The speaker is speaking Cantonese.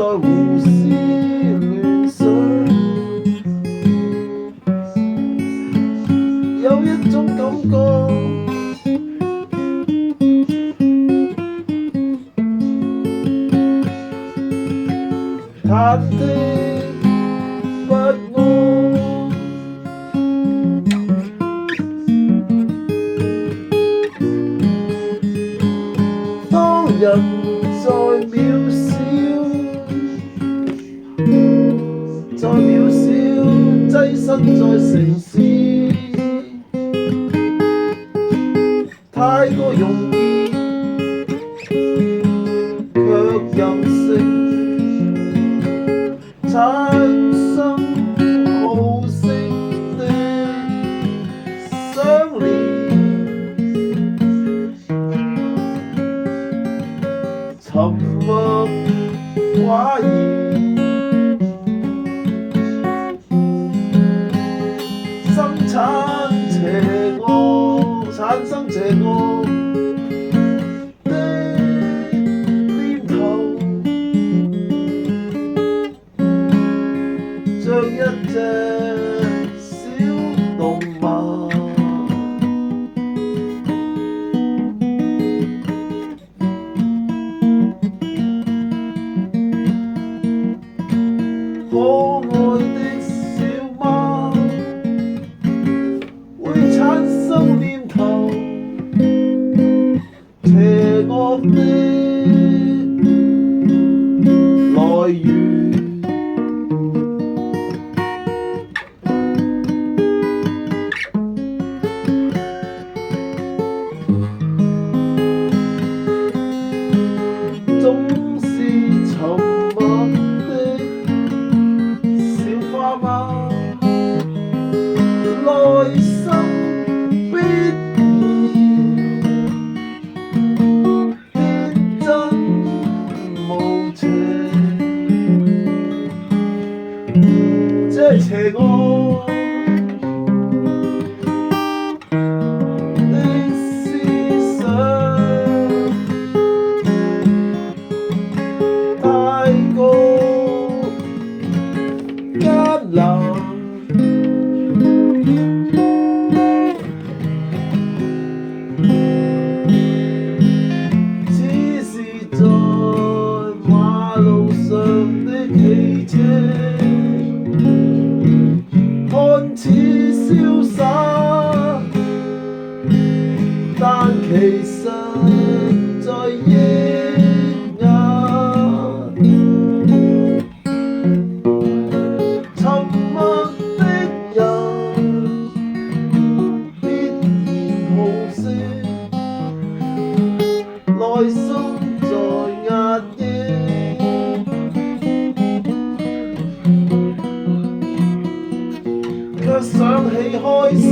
在胡思亂想，有一種感覺，忐忑不安。當人在渺小，躋身在城市，太過容易，卻任性，產生好色的相連，沉默寡言，產生邪惡的念頭，像一隻小動物，可愛的小貓會產生念頭，邪惡的來源，總是沉默的小花貓，內心必這邪惡的思想，太過艱難，只是在馬路上的汽車，看似瀟灑，但其實在抑壓。沉默的人必然好色，內心在壓抑。卻想起開心。